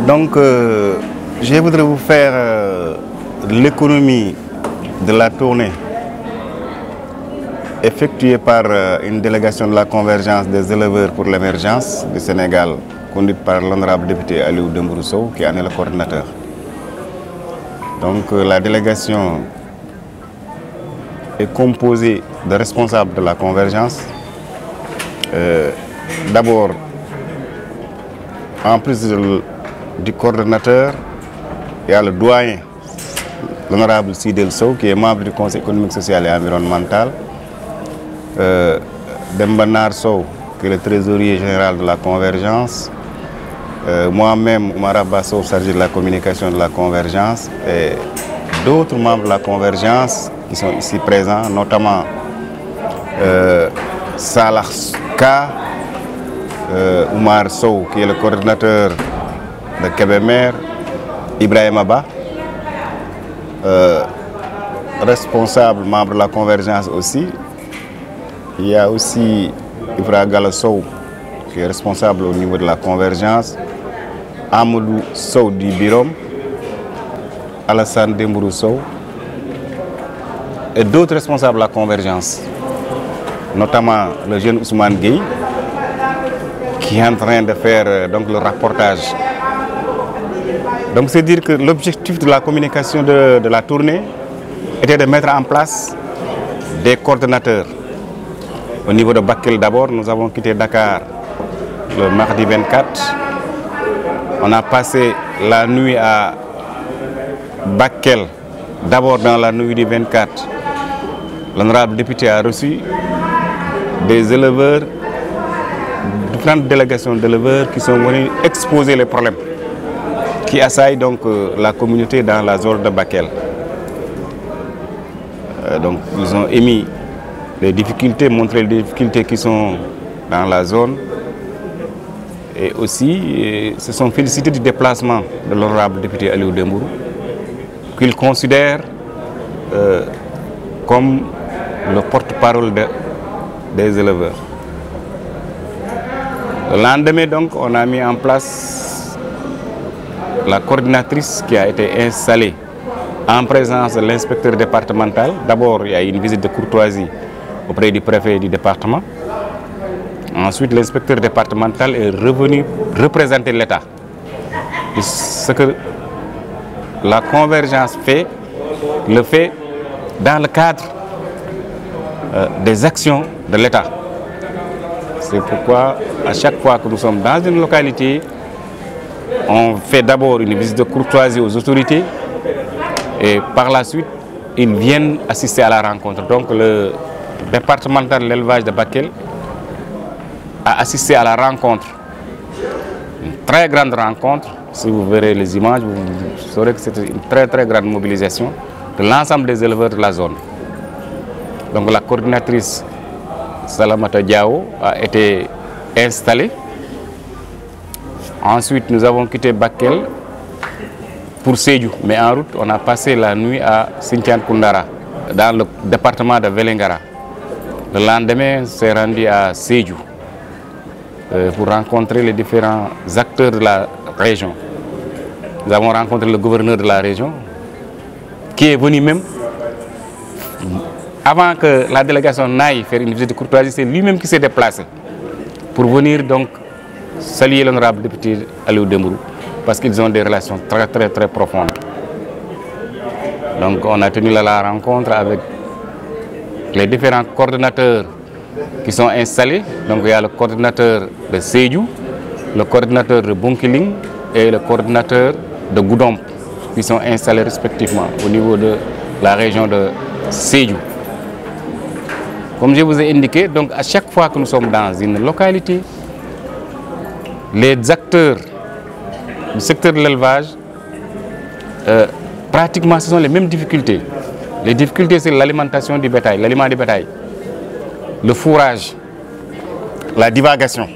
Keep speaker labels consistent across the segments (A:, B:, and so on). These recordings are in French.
A: Donc, je voudrais vous faire l'économie de la tournée effectuée par une délégation de la convergence des éleveurs pour l'émergence du Sénégal, conduite par l'honorable député Aliou Dembourou Sow, qui en est le coordinateur. Donc, la délégation est composée de responsables de la convergence. D'abord, en plus du coordonnateur, il y a le doyen, l'honorable Sidel Sow, qui est membre du Conseil économique, social et environnemental. Dembanar Sow, qui est le trésorier général de la convergence. Moi-même, Oumar Abba Sow, chargé de la communication de la convergence. Et d'autres membres de la convergence qui sont ici présents, notamment Salah Ka, Oumar Sow, qui est le coordinateur de Kébémer, Ibrahim Abba, responsable, membre de la convergence aussi. Il y a aussi Ibra Gallo Sow, qui est responsable au niveau de la convergence, Amadou Sow du Birom, Alassane Dembourou Sow et d'autres responsables de la convergence, notamment le jeune Ousmane Gueye, qui est en train de faire donc, le rapportage. Donc c'est dire que l'objectif de la communication de la tournée était de mettre en place des coordonnateurs. Au niveau de Bakel d'abord, nous avons quitté Dakar le mardi 24. On a passé la nuit à Bakel. D'abord dans la nuit du 24, l'honorable député a reçu des éleveurs, différentes délégations d'éleveurs qui sont venus exposer les problèmes qui assaillent donc la communauté dans la zone de Bakel. Donc ils ont émis les difficultés, montré les difficultés qui sont dans la zone. Et aussi, se sont félicités du déplacement de l'honorable député Aliou Dembourou, qu'il considère comme le porte-parole des éleveurs. Le lendemain, donc, on a mis en place la coordinatrice qui a été installée en présence de l'inspecteur départemental. D'abord, il y a eu une visite de courtoisie auprès du préfet du département. Ensuite, l'inspecteur départemental est revenu représenter l'État. Ce que la convergence fait, le fait dans le cadre des actions de l'État. C'est pourquoi, à chaque fois que nous sommes dans une localité, on fait d'abord une visite de courtoisie aux autorités et par la suite, ils viennent assister à la rencontre. Donc, le départemental de l'élevage de Bakel a assisté à la rencontre, une très grande rencontre. Si vous verrez les images, vous saurez que c'était une très grande mobilisation de l'ensemble des éleveurs de la zone. Donc la coordinatrice Salamata Diao a été installée. Ensuite, nous avons quitté Bakel pour Sédhiou, mais en route, on a passé la nuit à Sintian Koundara, dans le département de Vélingara. Le lendemain, on s'est rendu à Sédhiou pour rencontrer les différents acteurs de la région. Nous avons rencontré le gouverneur de la région, qui est venu même, avant que la délégation n'aille faire une visite de courtoisie, c'est lui-même qui s'est déplacé pour venir donc saluer l'honorable député Aliou Dembourou, parce qu'ils ont des relations très profondes. Donc on a tenu la rencontre avec les différents coordonnateurs qui sont installés. Donc il y a le coordinateur de Sédhiou, le coordinateur de Bunkiling et le coordinateur de Goudomp, qui sont installés respectivement au niveau de la région de Sédhiou. Comme je vous ai indiqué, donc à chaque fois que nous sommes dans une localité, les acteurs du secteur de l'élevage, pratiquement ce sont les mêmes difficultés. Les difficultés, c'est l'alimentation du bétail, l'aliment du bétail, le fourrage, la divagation,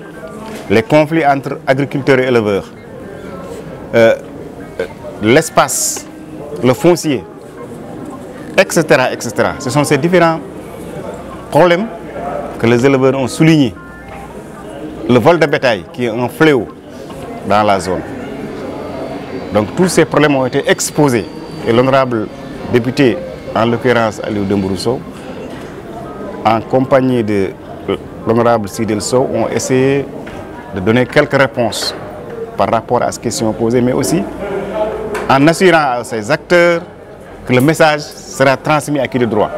A: les conflits entre agriculteurs et éleveurs, l'espace, le foncier, etc., etc. Ce sont ces différents problèmes que les éleveurs ont soulignés. Le vol de bétail, qui est un fléau dans la zone. Donc tous ces problèmes ont été exposés et l'honorable député, en l'occurrence Aliou Dembourou Sow, en compagnie de l'honorable Sidel Sow, ont essayé de donner quelques réponses par rapport à ces questions posées, mais aussi en assurant à ces acteurs que le message sera transmis à qui de droit.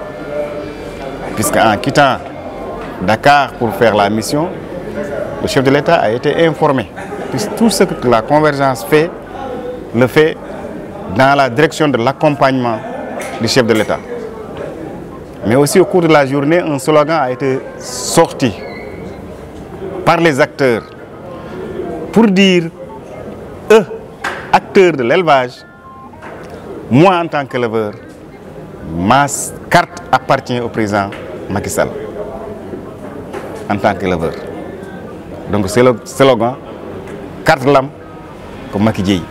A: Puisqu'en quittant Dakar pour faire la mission, le chef de l'État a été informé. Puisque tout ce que la convergence fait, le fait dans la direction de l'accompagnement du chef de l'État. Mais aussi au cours de la journée, un slogan a été sorti par les acteurs pour dire, eux, acteurs de l'élevage, moi en tant qu'éleveur, ma carte appartient au président Macky Sall, en tant qu'éleveur. Donc c'est le slogan, carte l'âme comme Macky Dieye.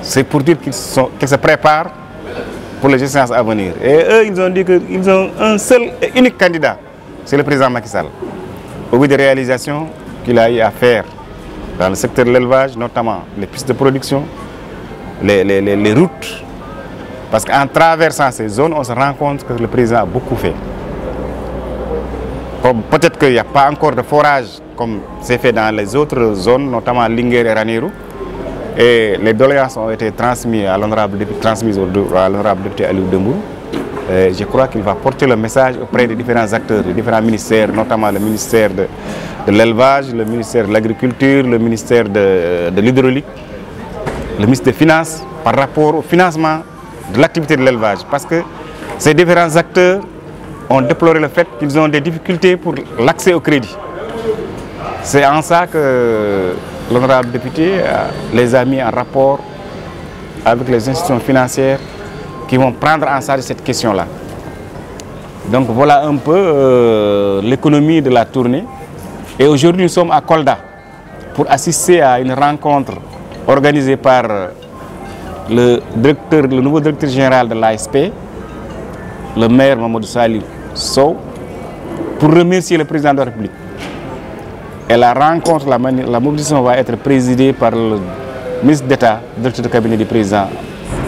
A: C'est pour dire qu'ils se préparent pour les échéances à venir. Et eux, ils ont dit qu'ils ont un seul et unique candidat, c'est le président Macky Sall. Au vu des réalisations qu'il a eu à faire dans le secteur de l'élevage, notamment les pistes de production, les routes. Parce qu'en traversant ces zones, on se rend compte que le président a beaucoup fait. Peut-être qu'il n'y a pas encore de forage comme c'est fait dans les autres zones, notamment Linguère et Ranérou. Et les doléances ont été transmises à l'honorable député Aliou Dembourou. Je crois qu'il va porter le message auprès des différents acteurs, des différents ministères, notamment le ministère de l'élevage, le ministère de l'agriculture, le ministère de l'hydraulique, le ministre des Finances, par rapport au financement de l'activité de l'élevage. Parce que ces différents acteurs ont déploré le fait qu'ils ont des difficultés pour l'accès au crédit. C'est en ça que l'honorable député les a mis en rapport avec les institutions financières qui vont prendre en charge cette question-là. Donc voilà un peu l'économie de la tournée. Et aujourd'hui, nous sommes à Kolda pour assister à une rencontre organisée par le nouveau directeur général de l'ASP, le maire Mamadou Salih Sow, pour remercier le président de la République. Et la rencontre, la mobilisation va être présidée par le ministre d'État, directeur de cabinet du président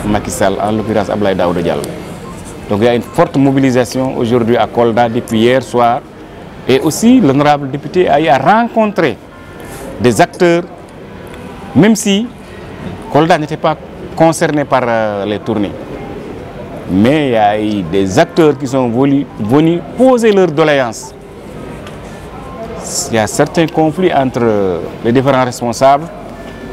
A: Macky Sall, en l'occurrence Abdoulaye Daouda Diallo. Donc il y a une forte mobilisation aujourd'hui à Kolda depuis hier soir. Et aussi l'honorable député a eu à rencontrer des acteurs, même si Kolda n'était pas concerné par les tournées. Mais il y a eu des acteurs qui sont venus poser leurs doléances. Il y a certains conflits entre les différents responsables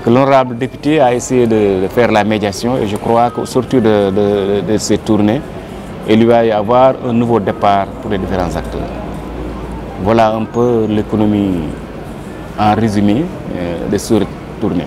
A: que l'honorable député a essayé de faire la médiation. Et je crois qu'au sortir de ces tournées, il va y avoir un nouveau départ pour les différents acteurs. Voilà un peu l'économie en résumé de cette tournée.